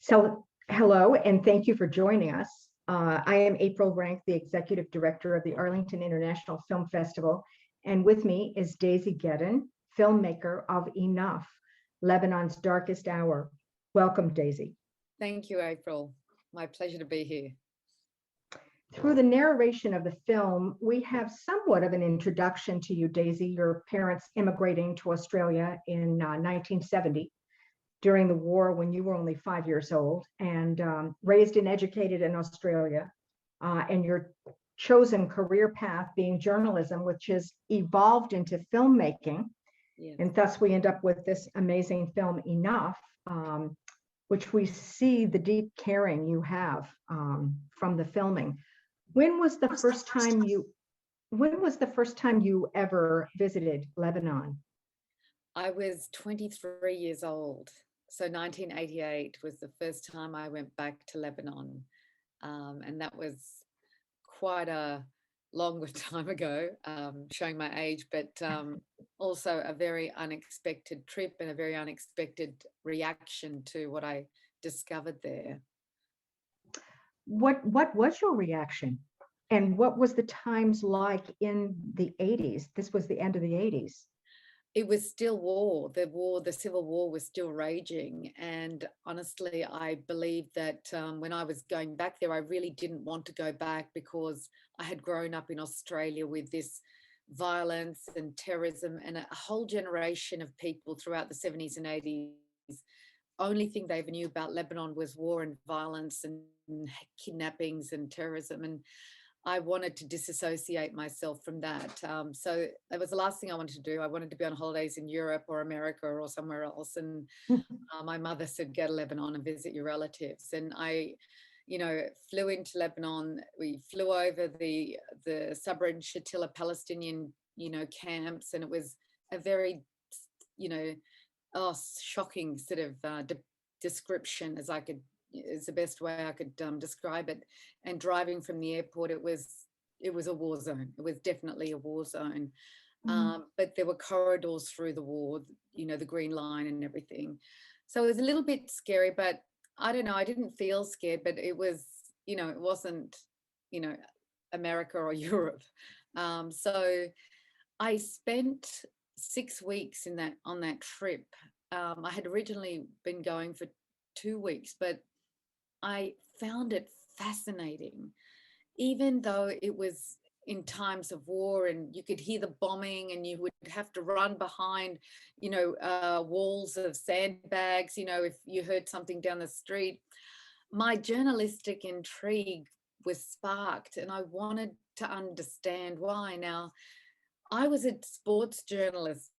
Hello, and thank you for joining us. I am April Rank, the Executive Director of the Arlington International Film Festival, and with me is Daizy Gedeon, filmmaker of Enough, Lebanon's Darkest Hour. Welcome, Daizy. Thank you, April. My pleasure to be here. Through the narration of the film, we have somewhat of an introduction to you, Daizy, your parents immigrating to Australia in 1970. During the war when you were only 5 years old, and raised and educated in Australia, and your chosen career path being journalism, which has evolved into filmmaking. Yes. And thus we end up with this amazing film, Enough, which we see the deep caring you have from the filming. When was the first time you ever visited Lebanon? I was 23 years old. So 1988 was the first time I went back to Lebanon. And that was quite a longer time ago, showing my age, but also a very unexpected trip and a very unexpected reaction to what I discovered there. What was your reaction? And what was the times like in the 80s? This was the end of the 80s. It was still war. The civil war was still raging. And honestly, I believe that when I was going back there, I really didn't want to go back because I had grown up in Australia with this violence and terrorism, and a whole generation of people throughout the 70s and 80s. Only thing they ever knew about Lebanon was war and violence and kidnappings and terrorism. And I wanted to disassociate myself from that. So that was the last thing I wanted to do. I wanted to be on holidays in Europe or America or somewhere else. And my mother said, go to Lebanon and visit your relatives. And I, flew into Lebanon. We flew over the Sabra and Shatila Palestinian, camps. And it was a very, shocking sort of description is the best way I could describe it. And driving from the airport, it was a war zone. It was definitely a war zone. But there were corridors through the war, the Green Line and everything. So it was a little bit scary, but I don't know, I didn't feel scared, but it was, it wasn't, America or Europe. So I spent 6 weeks on that trip. I had originally been going for 2 weeks, but I found it fascinating, even though it was in times of war and you could hear the bombing and you would have to run behind, walls of sandbags, if you heard something down the street. My journalistic intrigue was sparked and I wanted to understand why. Now, I was a sports journalist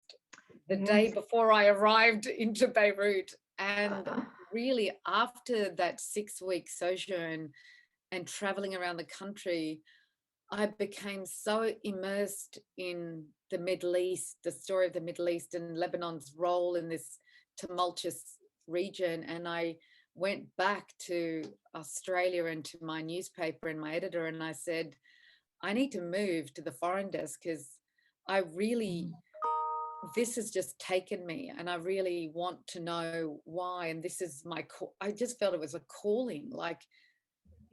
the day before I arrived into Beirut, and really after that 6-week sojourn and traveling around the country, I became so immersed in the Middle East, the story of the Middle East and Lebanon's role in this tumultuous region. And I went back to Australia and to my newspaper and my editor, and I said, I need to move to the foreign desk because this has just taken me and I really want to know why. And this is I just felt it was a calling. Like,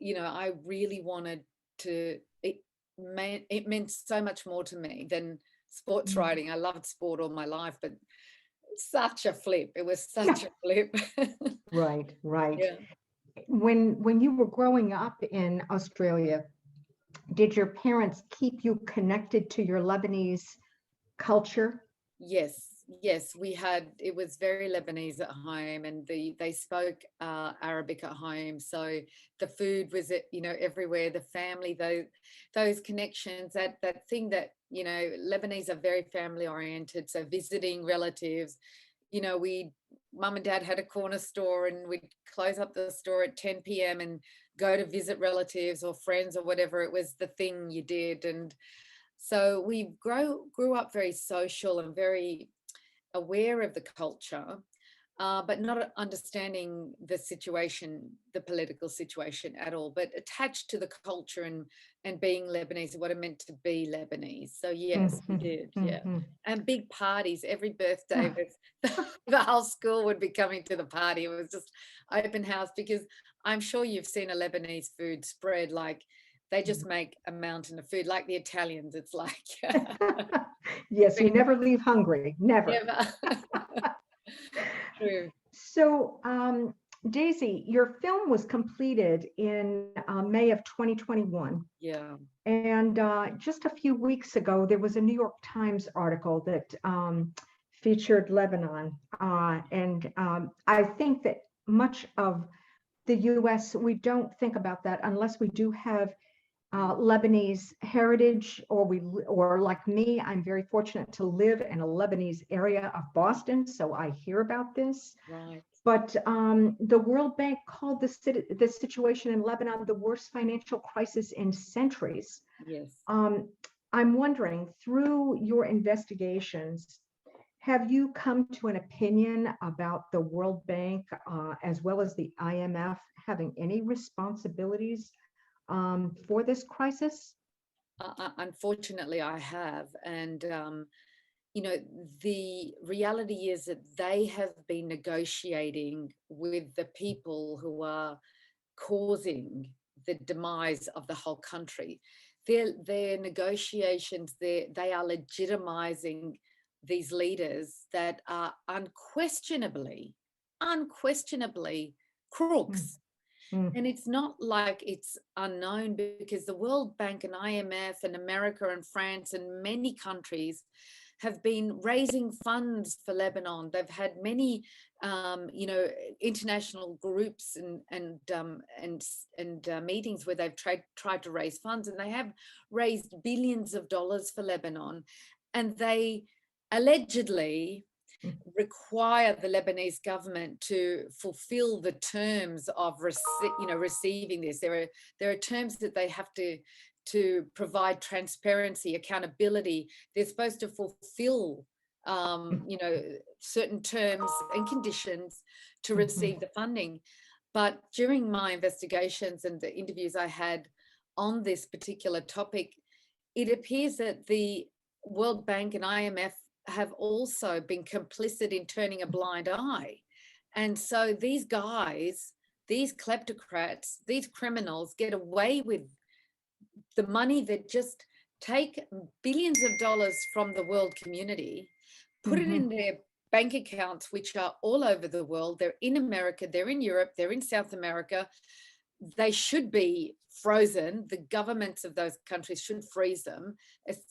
I really wanted to, it meant so much more to me than sports writing. I loved sport all my life, but such a flip. It was such a flip. Right. Yeah. When you were growing up in Australia, did your parents keep you connected to your Lebanese culture? Yes, it was very Lebanese at home, and they spoke Arabic at home. So the food was, everywhere, the family, those connections, that thing that, Lebanese are very family oriented. So visiting relatives, mum and dad had a corner store and we'd close up the store at 10 p.m. and go to visit relatives or friends or whatever. It was the thing you did. And so we grew up very social and very aware of the culture. but not understanding the situation, the political situation at all, but attached to the culture and being Lebanese, what it meant to be Lebanese. So yes, we did, yeah. And big parties, every birthday, the whole school would be coming to the party. It was just open house, because I'm sure you've seen a Lebanese food spread, like they just make a mountain of food, like the Italians. It's like Yes, you never leave hungry, never. never. True. So, Daizy, your film was completed in May of 2021. Yeah. And just a few weeks ago, there was a New York Times article that featured Lebanon. And I think that much of the US, we don't think about that unless we do have Lebanese heritage, or like me, I'm very fortunate to live in a Lebanese area of Boston, so I hear about this. Right. But the World Bank called the situation in Lebanon the worst financial crisis in centuries. Yes. I'm wondering, through your investigations, have you come to an opinion about the World Bank as well as the IMF having any responsibilities for this crisis? Unfortunately, I have. And, you know, the reality is that they have been negotiating with the people who are causing the demise of the whole country. Their negotiations, they are legitimizing these leaders that are unquestionably crooks. And it's not like it's unknown, because the World Bank and IMF and America and France and many countries have been raising funds for Lebanon. They've had many, you know, international groups and meetings where they've tried to raise funds, and they have raised billions of dollars for Lebanon. And they allegedly require the Lebanese government to fulfill the terms of receiving this. There are terms that they have to provide transparency, accountability. They're supposed to fulfill you know, certain terms and conditions to receive the funding. But during my investigations and the interviews I had on this particular topic, it appears that the World Bank and IMF have also been complicit in turning a blind eye. And so these guys, these kleptocrats, these criminals get away with the money that just take billions of dollars from the world community, put it in their bank accounts, which are all over the world. They're in America, they're in Europe, they're in South America. They should be frozen. The governments of those countries should freeze them,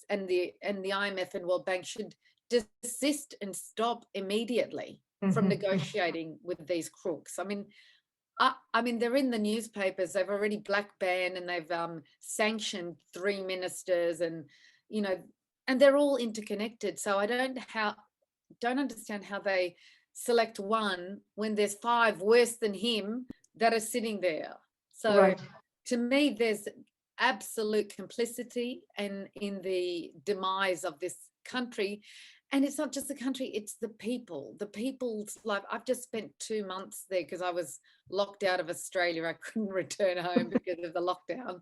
and the IMF and World Bank should desist and stop immediately from negotiating with these crooks. I mean, they're in the newspapers. They've already black banned, and they've sanctioned 3 ministers, and you know, and they're all interconnected. So I don't understand how they select one when there's 5 worse than him that are sitting there. So to me, there's absolute complicity in the demise of this country. And it's not just the country, it's the people. The people's life. I've just spent 2 months there because I was locked out of Australia. I couldn't return home because of the lockdown.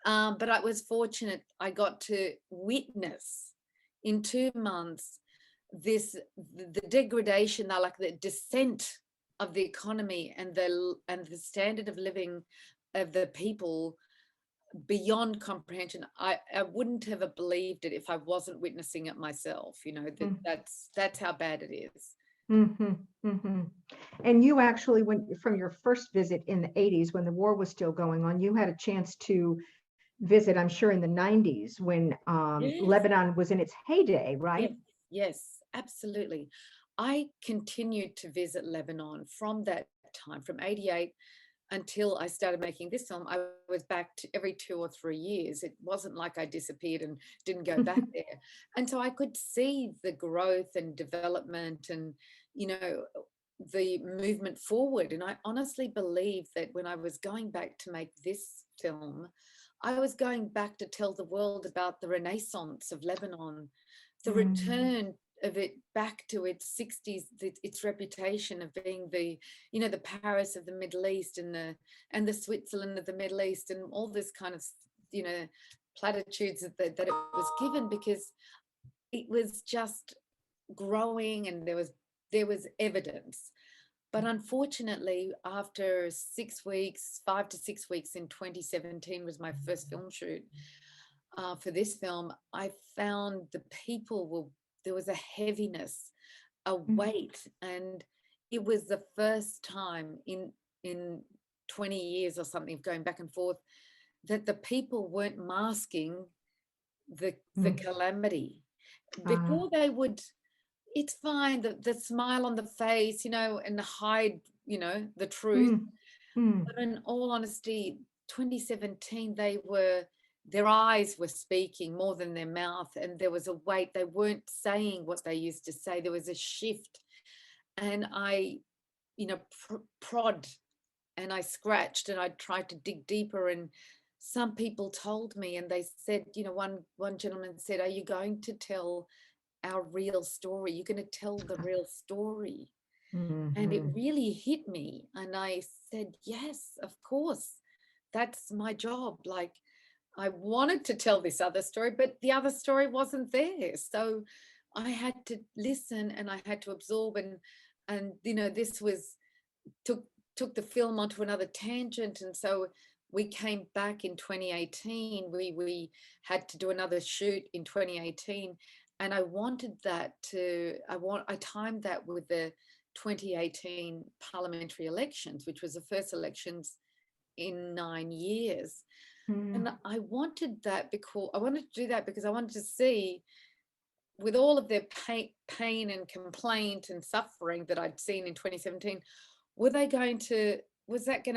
But I was fortunate. I got to witness in 2 months the degradation, like the descent of the economy and the standard of living of the people beyond comprehension. I wouldn't have believed it if I wasn't witnessing it myself. You know, that's how bad it is. And you actually went from your first visit in the 80s when the war was still going on. You had a chance to visit, I'm sure, in the 90s when Lebanon was in its heyday, right? Yes, absolutely. I continued to visit Lebanon from that time, from 88 until I started making this film. I was back to every 2 or 3 years. It wasn't like I disappeared and didn't go back there. And so I could see the growth and development and, you know, the movement forward. And I honestly believe that when I was going back to make this film, I was going back to tell the world about the renaissance of Lebanon, the return it back to its 60s, its reputation of being the, you know, the Paris of the Middle East and the Switzerland of the Middle East, and all this kind of, you know, platitudes that it was given, because it was just growing and there was evidence. But unfortunately, after 6 weeks, 5 to 6 weeks in 2017 was my first film shoot for this film, I found the people there was a heaviness, a weight, and it was the first time in 20 years or something, going back and forth, that the people weren't masking the calamity. Before they would, it's fine, the smile on the face, you know, and hide, you know, the truth. But in all honesty, 2017, their eyes were speaking more than their mouth, and there was a weight. They weren't saying what they used to say. There was a shift, and I, you know, prod, and I scratched, and I tried to dig deeper, and some people told me, and they said, you know, one gentleman said, "Are you going to tell our real story? You're going to tell the real story?" And it really hit me, and I said, yes, of course, that's my job. Like, I wanted to tell this other story, but the other story wasn't there, so I had to listen, and I had to absorb, and you know, this was took the film onto another tangent. And so we came back in 2018. We had to do another shoot in 2018, and I wanted that I timed that with the 2018 parliamentary elections, which was the first elections in 9 years. And I wanted that because I wanted to do that because I wanted to see, with all of their pain and complaint and suffering that I'd seen in 2017, was that going to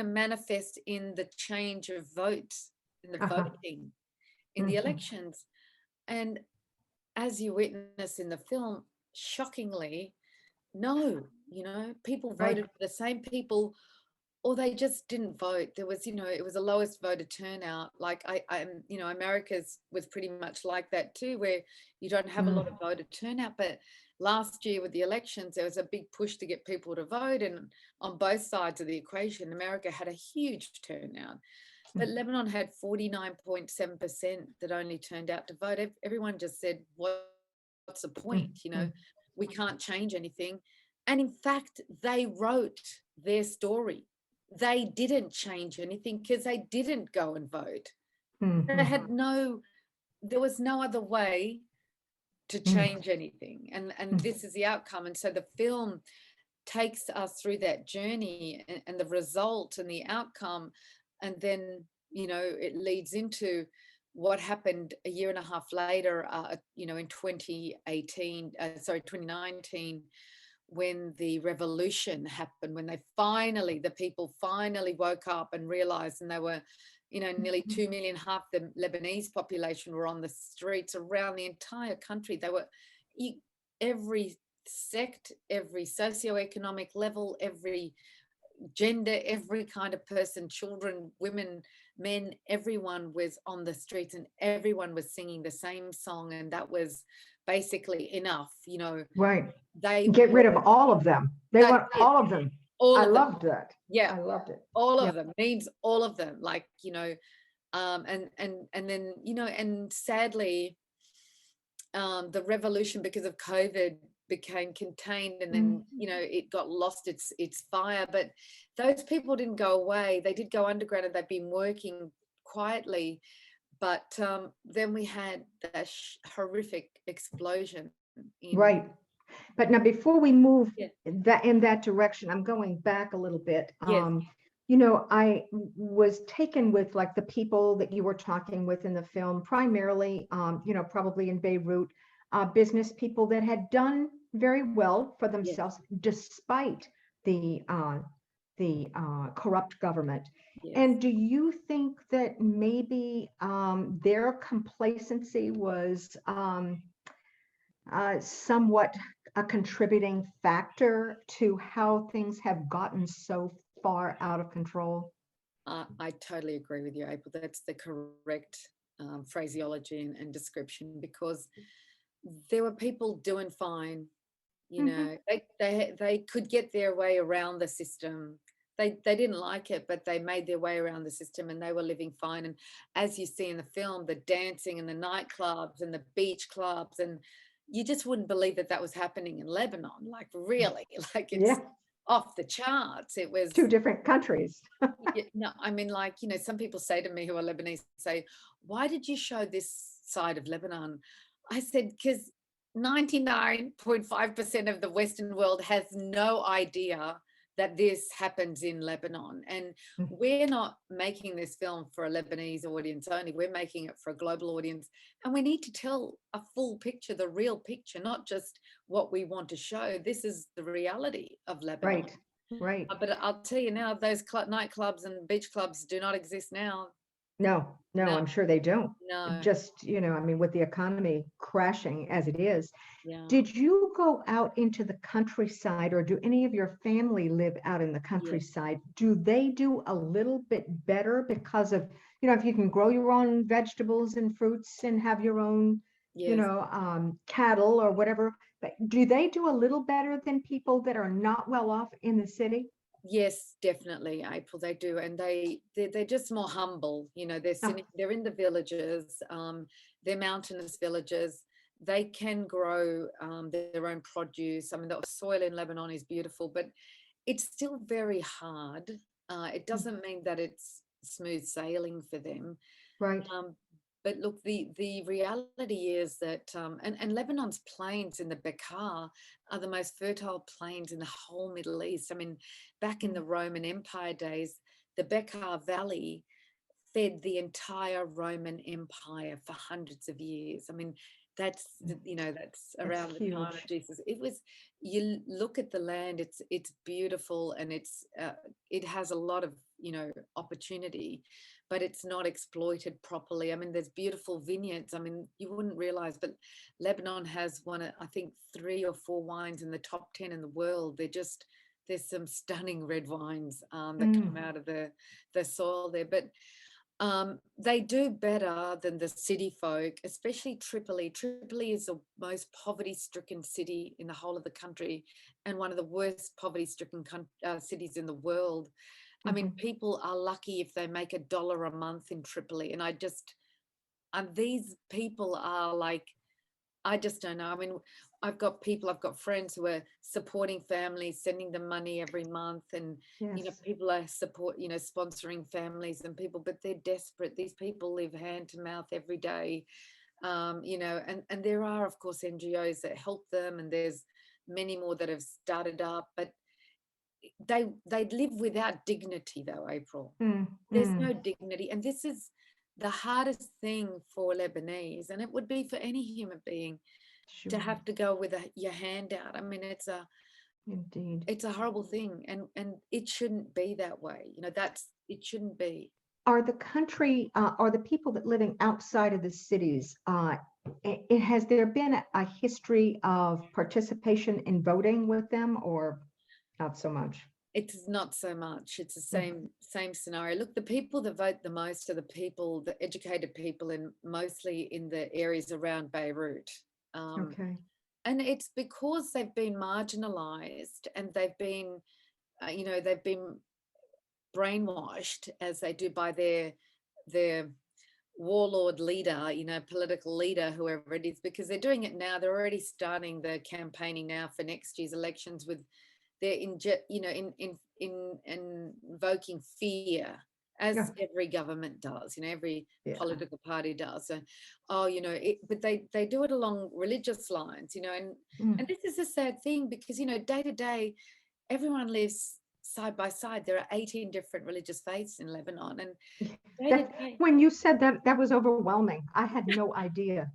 manifest in the change of votes, in the voting, in the elections? And as you witness in the film, shockingly, no, you know, people voted for the same people, or they just didn't vote. There was, you know, it was the lowest voter turnout. Like you know, America's was pretty much like that too, where you don't have a lot of voter turnout. But last year with the elections, there was a big push to get people to vote, and on both sides of the equation, America had a huge turnout. But Lebanon had 49.7% that only turned out to vote. Everyone just said, what's the point? You know, we can't change anything. And in fact, they wrote their story. They didn't change anything because they didn't go and vote. There was no other way to change anything. And this is the outcome. And so the film takes us through that journey and the result and the outcome. And then, you know, it leads into what happened a year and a half later, you know, in 2019, when the revolution happened, when the people finally woke up and realized, and they were, you know, nearly 2 million, half the Lebanese population were on the streets around the entire country. They were every sect, every socioeconomic level, every gender, every kind of person, children, women, men, everyone was on the streets, and everyone was singing the same song. And that was basically enough, you know. They get rid of all of them. They want all of them. I loved that. Yeah, I loved it. All of them, means all of them. Like, you know, and then, you know, and sadly, the revolution, because of COVID, became contained, and then, you know, it got lost its fire. But those people didn't go away. They did go underground, and they've been working quietly. But then we had that horrific explosion. But now, before we move in that direction, I'm going back a little bit. You know, I was taken with, like, the people that you were talking with in the film, primarily, you know, probably in Beirut, business people that had done very well for themselves despite the corrupt government. And do you think that maybe their complacency was somewhat a contributing factor to how things have gotten so far out of control? I totally agree with you, April. That's the correct phraseology and description, because there were people doing fine, you Hmm. know, they could get their way around the system. They didn't like it, but they made their way around the system and they were living fine. And as you see in the film, the dancing and the nightclubs and the beach clubs, and you just wouldn't believe that that was happening in Lebanon. Like really, like it's Yeah, off the charts. It was, two different countries. no, I mean, like, you know, some people say to me who are Lebanese, say, why did you show this side of Lebanon? I said, because 99.5% of the Western world has no idea that this happens in Lebanon. And we're not making this film for a Lebanese audience only. We're making it for a global audience. And we need to tell a full picture, the real picture, not just what we want to show. This is the reality of Lebanon. Right, right. But I'll tell you now, those nightclubs and beach clubs do not exist now. No, no, No, I'm sure they don't. no, Just, I mean, with the economy crashing as it is, yeah, did you go out into the countryside or do any of your family live out in the yes, countryside? Do they do a little bit better because of, if you can grow your own vegetables and fruits and have your own, yes. cattle or whatever, but do they do a little better than people that are not well off in the city? Yes, definitely, April. They do, and they're just more humble. You know, Oh, they're in the villages. They're mountainous villages. They can grow their own produce. I mean, the soil in Lebanon is beautiful, but it's still very hard. It mm, doesn't mean that it's smooth sailing for them. right. Um, but look, the reality is that, and Lebanon's plains in the Bekaa are the most fertile plains in the whole Middle East. I mean, back in Mm, the Roman Empire days, the Bekaa Valley fed the entire Roman Empire for hundreds of years. I mean, mm, that's that's around the time of huge. Jesus. It was, you look at the land, it's beautiful, and it has a lot of, opportunity, but it's not exploited properly. I mean, there's beautiful vineyards. I mean, you wouldn't realize, but Lebanon has one of, I think, 3 or 4 wines in the top 10 in the world. There's some stunning red wines that come Mm, out of the soil there. But they do better than the city folk, especially Tripoli. Tripoli is the most poverty-stricken city in the whole of the country and one of the worst poverty-stricken cities in the world. I mean, mhm. people are lucky if they make $1 a month in Tripoli. And these people are like, I just don't know. I mean, I've got friends who are supporting families, sending them money every month, and Yes. people are sponsoring families and people, but they're desperate. These people live hand to mouth every day, and there are, of course, NGOs that help them, and there's many more that have started up, but they live without dignity, though, April. Mm, There's mm, no dignity, and this is the hardest thing for Lebanese, and it would be for any human being to sure. have to go with your hand out. I mean, Indeed. it's a horrible thing, and it shouldn't be that way. It shouldn't be. Are the people that living outside of the cities, has there been a history of participation in voting with them or not so much? It's not so much. It's the Mm, same scenario. Look, the people that vote the most are the educated people, in mostly in the areas around Beirut. Um, okay. and it's because they've been marginalized and they've been brainwashed as they do by their warlord leader, political leader, whoever it is, because they're doing it now. They're already starting the campaigning now for next year's elections with they're invoking fear, as Yeah. every government does, every Yeah. political party does. So, but they do it along religious lines, and Mm. this is a sad thing because day to day everyone lives side by side. There are 18 different religious faiths in Lebanon, and day to That day, when you said that, that was overwhelming. I had no idea.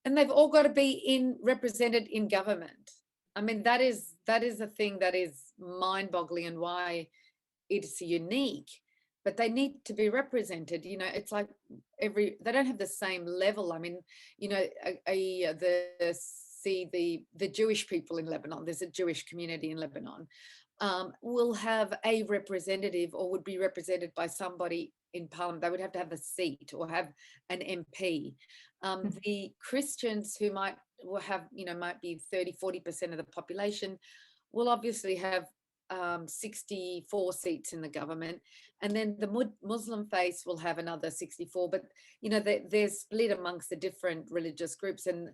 and they've all got to be represented in government. I mean, that is a thing that is mind-boggling, and why it's unique. But they need to be represented. It's like they don't have the same level. I mean, the Jewish people in Lebanon. There's a Jewish community in Lebanon. Will have a representative, or would be represented by somebody in Parliament. They would have to have a seat or have an MP. The Christians who might be 30-40% of the population will obviously have 64 seats in the government, and then the Muslim faith will have another 64. But they're split amongst the different religious groups, and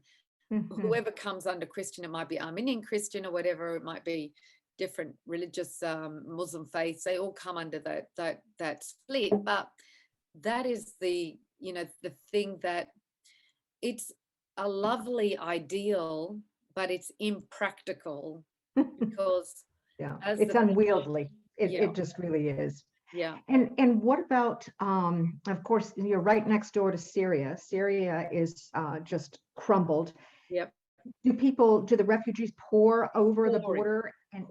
whoever comes under Christian, it might be Armenian Christian or whatever, it might be different religious Muslim faiths. They all come under that split. But that is the thing, that it's a lovely ideal, but it's impractical because yeah, it's unwieldy. It just really is. Yeah. And what about, of course, you're right next door to Syria. Syria is just crumbled. Yep. Do the refugees pour over the border? And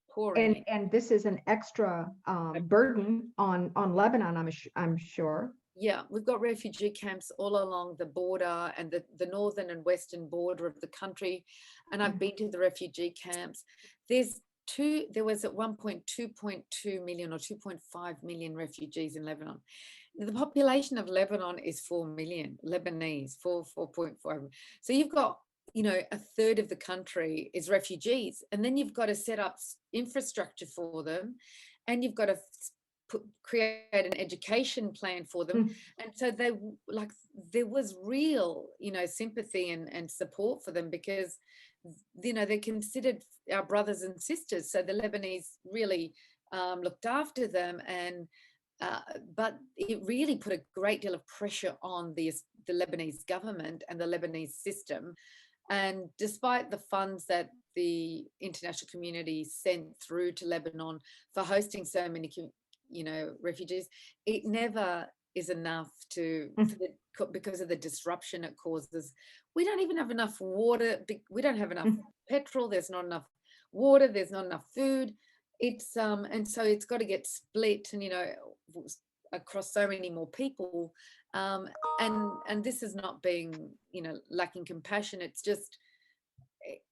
pouring. And this is an extra burden on Lebanon, I'm sure. Yeah, we've got refugee camps all along the border and the northern and western border of the country. And I've been to the refugee camps. There was at one point 2.2 million or 2.5 million refugees in Lebanon. The population of Lebanon is 4 million Lebanese, 4.5. So you've got, a third of the country is refugees, and then you've got to set up infrastructure for them, and you've got to create an education plan for them. And so there was real, sympathy and support for them, because they're considered our brothers and sisters. So the Lebanese really looked after them, and but it really put a great deal of pressure on the Lebanese government and the Lebanese system. And despite the funds that the international community sent through to Lebanon for hosting so many refugees, it never is enough because of the disruption it causes. We don't even have enough water. We don't have enough petrol. There's not enough water. There's not enough food. It's and so it's got to get split, and across so many more people. And this is not being lacking compassion. It's just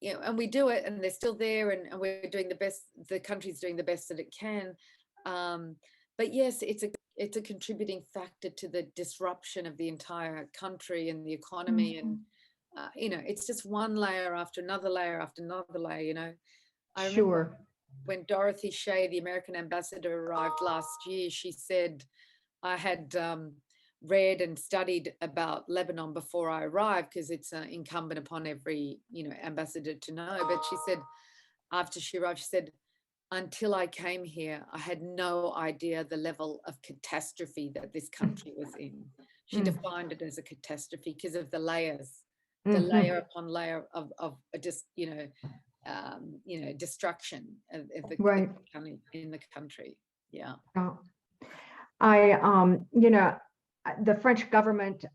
and we do it, and they're still there, and we're doing the best. The country's doing the best that it can. But yes, it's a contributing factor to the disruption of the entire country and the economy. And it's just one layer after another layer after another layer. I remember when Dorothy Shea, the American ambassador, arrived last year, she said, I had read and studied about Lebanon before I arrived, because it's incumbent upon every ambassador to know. But she said, after she arrived, she said, until I came here, I had no idea the level of catastrophe that this country was in. She defined it as a catastrophe because of the layers, the layer upon layer of just destruction of the in the country. Yeah. The French government,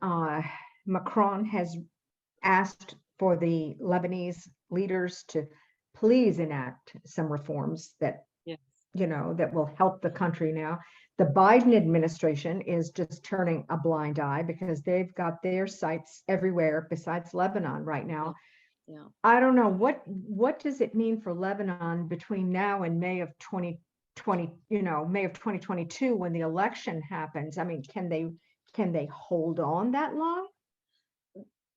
Macron has asked for the Lebanese leaders to please enact some reforms that, that will help the country now. The Biden administration is just turning a blind eye because they've got their sights everywhere besides Lebanon right now. Yeah. I don't know, what does it mean for Lebanon between now and May of 2020, May of 2022, when the election happens? I mean, can they hold on that long?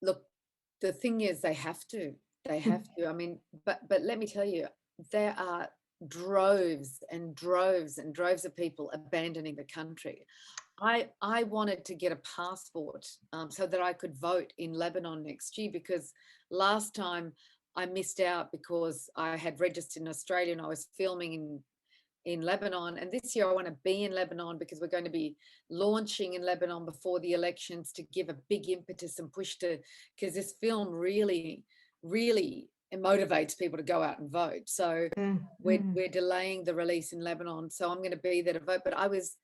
Look, the thing is, they have to. I mean, but let me tell you, there are droves and droves and droves of people abandoning the country. I wanted to get a passport so that I could vote in Lebanon next year, because last time I missed out because I had registered in Australia and I was filming in Lebanon. And this year I want to be in Lebanon because we're going to be launching in Lebanon before the elections to give a big impetus and push because this film really it motivates people to go out and vote. So we're delaying the release in Lebanon. So I'm going to be there to vote. But I was,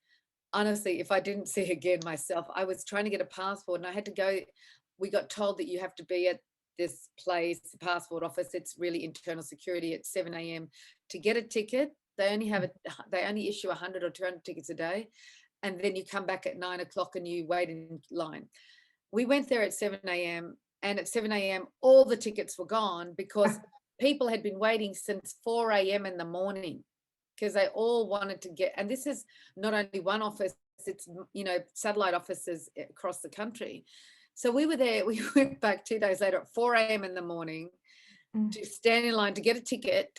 honestly, if I didn't see again myself, I was trying to get a passport and I had to go. We got told that you have to be at this place, the passport office. It's really internal security at 7 a.m. to get a ticket. They only issue 100 or 200 tickets a day. And then you come back at 9 o'clock and you wait in line. We went there at 7 a.m. and at 7 a.m. all the tickets were gone because people had been waiting since 4 a.m. in the morning because they all wanted to get, and this is not only one office, its, you know, satellite offices across the country. So we were there. We went back 2 days later at 4 a.m. in the morning to stand in line to get a ticket,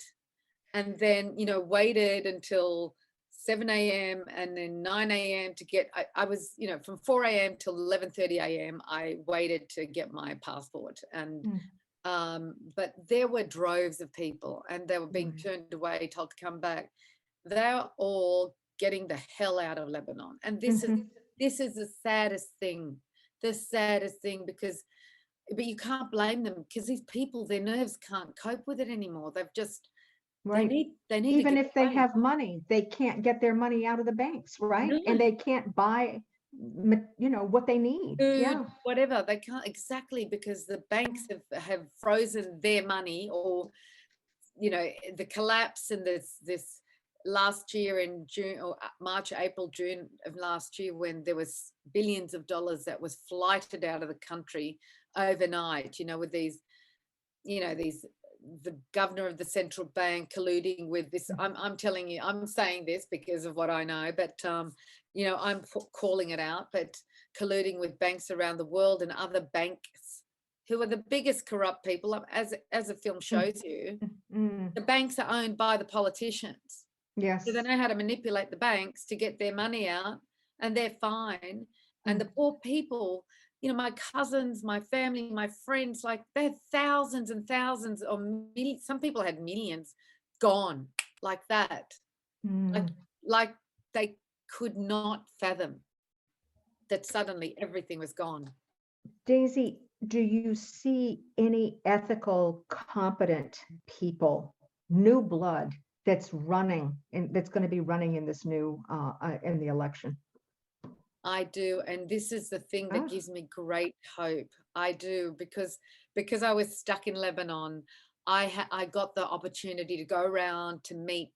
and then, you know, waited until 7 a.m. and then 9 a.m. to get, I was, you know, from 4 a.m. till 11:30 a.m. I waited to get my passport. And but there were droves of people, and they were being turned away, told to come back. They're all getting the hell out of Lebanon. And this is the saddest thing, because, but you can't blame them, because these people, their nerves can't cope with it anymore. They've just, Right. they need Even to get if they away. have money, they can't get their money out of the banks, right? No. And they can't buy, you know, what they need. Food, Yeah. whatever, they can't, exactly, because the banks have frozen their money, or, you know, the collapse in this last year in June or March, April, June of last year, when there was billions of dollars that was flighted out of the country overnight, you know, with these, you know, the governor of the central bank colluding with this. I'm telling you, I'm saying this because of what I know, but you know, I'm calling it out, but colluding with banks around the world and other banks who are the biggest corrupt people, as the film shows you. The banks are owned by the politicians. Yes. So they know how to manipulate the banks to get their money out, and they're fine. And the poor people, you know, my cousins, my family, my friends, like, they had thousands and thousands, or millions, some people had millions gone like that. Like they could not fathom that suddenly everything was gone. Daizy, do you see any ethical, competent people, new blood that's running and that's going to be running in this new in the election? I do, and this is the thing that gives me great hope. I do, because I was stuck in Lebanon. I got the opportunity to go around to meet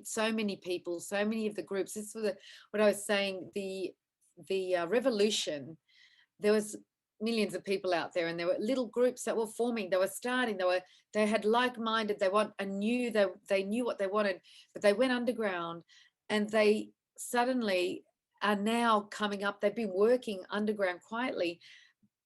so many people, so many of the groups. This was what I was saying. The revolution, there was millions of people out there, and there were little groups that were forming. They were starting. They had like-minded. They knew what they wanted, but they went underground, and they suddenly are now coming up. They've been working underground quietly,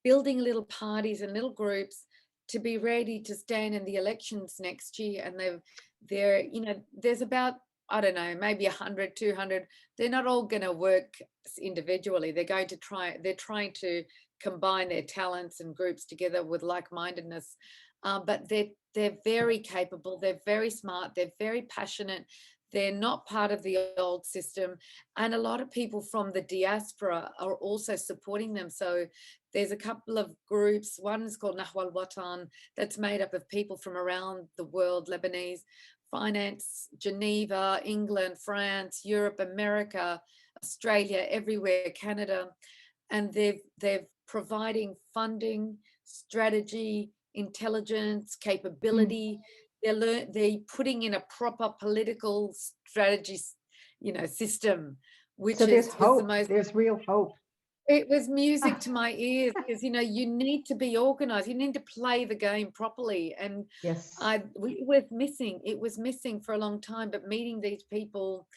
building little parties and little groups to be ready to stand in the elections next year. And they're, you know, there's about, I don't know, maybe 100, 200. They're not all going to work individually. They're trying to combine their talents and groups together with like-mindedness. But they're very capable. They're very smart. They're very passionate. They're not part of the old system. And a lot of people from the diaspora are also supporting them. So there's a couple of groups. One is called Nahwa al-Watan, that's made up of people from around the world, Lebanese, finance, Geneva, England, France, Europe, America, Australia, everywhere, Canada. And they're providing funding, strategy, intelligence, capability. They're putting in a proper political strategy, you know, system, which so there's hope. the most, there's real hope. It was music to my ears, because, you know, you need to be organized. You need to play the game properly. And Yes. it was missing for a long time, but meeting these people,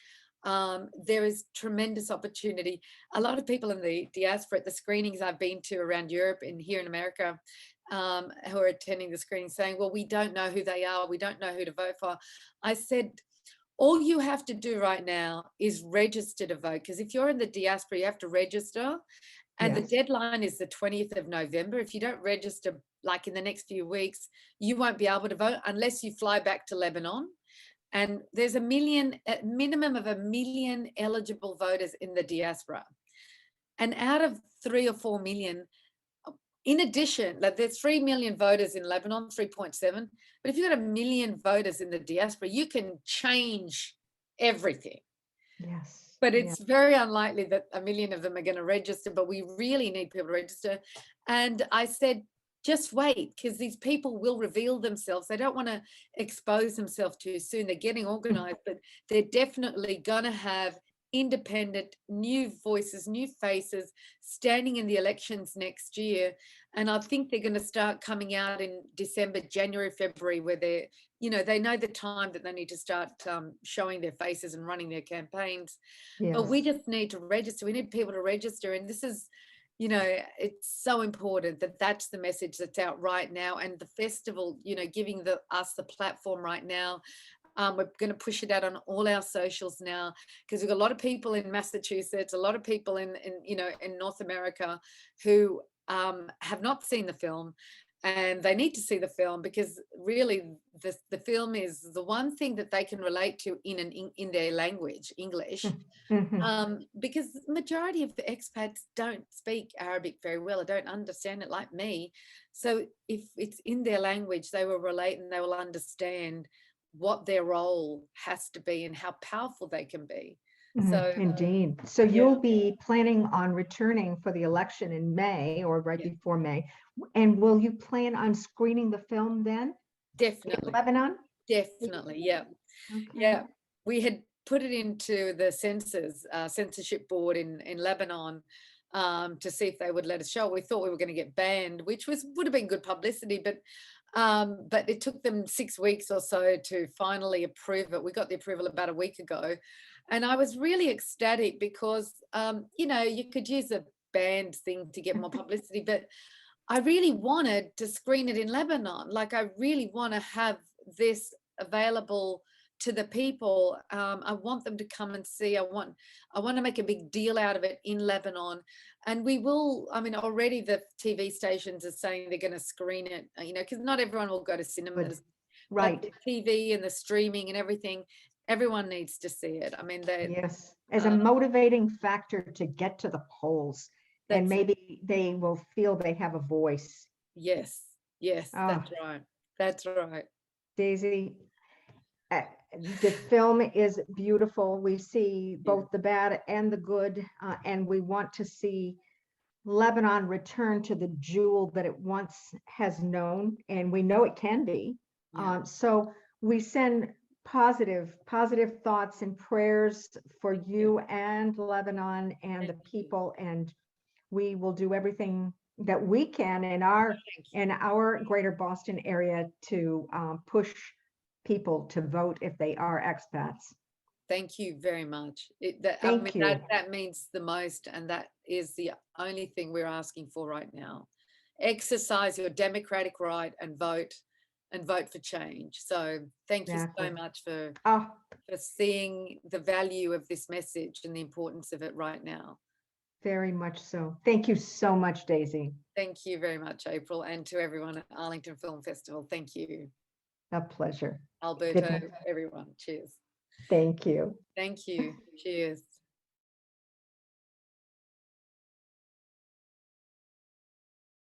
there is tremendous opportunity. A lot of people in the diaspora at the screenings I've been to around Europe and here in America, who are attending the screening, saying, well, we don't know who they are. We don't know who to vote for. I said, all you have to do right now is register to vote, because if you're in the diaspora, you have to register. And the deadline is the 20th of November. If you don't register, like in the next few weeks, you won't be able to vote unless you fly back to Lebanon. And there's a minimum of 1 million eligible voters in the diaspora. And out of 3 or 4 million, in addition, like, there's 3 million voters in Lebanon, 3.7. But if you've got 1 million voters in the diaspora, you can change everything. Yes. But it's very unlikely that 1 million of them are going to register, but we really need people to register. And I said, just wait, because these people will reveal themselves. They don't want to expose themselves too soon. They're getting organized, but they're definitely going to have independent, new voices, new faces standing in the elections next year. And I think they're going to start coming out in December, January, February, where they're, they know the time that they need to start showing their faces and running their campaigns. But we Yes. just need to register. We need people to register. And this is, it's so important that that's the message that's out right now. And the festival, giving us the platform right now. We're going to push it out on all our socials now, because we've got a lot of people in Massachusetts, a lot of people in North America who have not seen the film, and they need to see the film, because really the film is the one thing that they can relate to in their language, English. Because the majority of the expats don't speak Arabic very well, or don't understand it like me. So if it's in their language, they will relate and they will understand what their role has to be and how powerful they can be. So Indeed. So yeah, you'll be planning on returning for the election in May, or right yeah, before May. And will you plan on screening the film then in definitely, Lebanon? definitely, yeah, Okay. yeah. We had put it into the censorship board in Lebanon, to see if they would let us show. We thought we were going to get banned, which would have been good publicity, but it took them 6 weeks or so to finally approve it. We got the approval about a week ago, and I was really ecstatic because you could use a banned thing to get more publicity, but I really wanted to screen it in Lebanon. Like, I really want to have this available to the people. I want them to come and see. I want to make a big deal out of it in Lebanon. And we will, I mean, already the TV stations are saying they're going to screen it, because not everyone will go to cinemas. Right. But the TV and the streaming and everything, everyone needs to see it. I mean, Yes. As a motivating factor to get to the polls, and that's it. maybe they will feel they have a voice. Yes, yes, that's right. That's right. Daizy, the film is beautiful. We see Yeah. both the bad and the good, and we want to see Lebanon return to the jewel that it once has known, and we know it can be. Yeah. So we send positive thoughts and prayers for you and Lebanon and the Thank you. people, and we will do everything that we can in our greater Boston area to push people to vote if they are expats. Thank you very much. Thank you. That means the most, and that is the only thing we're asking for right now. Exercise your democratic right and vote for change. So thank you so much for seeing the value of this message and the importance of it right now. Very much so. Thank you so much, Daizy. Thank you very much, April, and to everyone at Arlington Film Festival. Thank you. A pleasure. Alberto, everyone. Cheers. Thank you. Thank you. Cheers.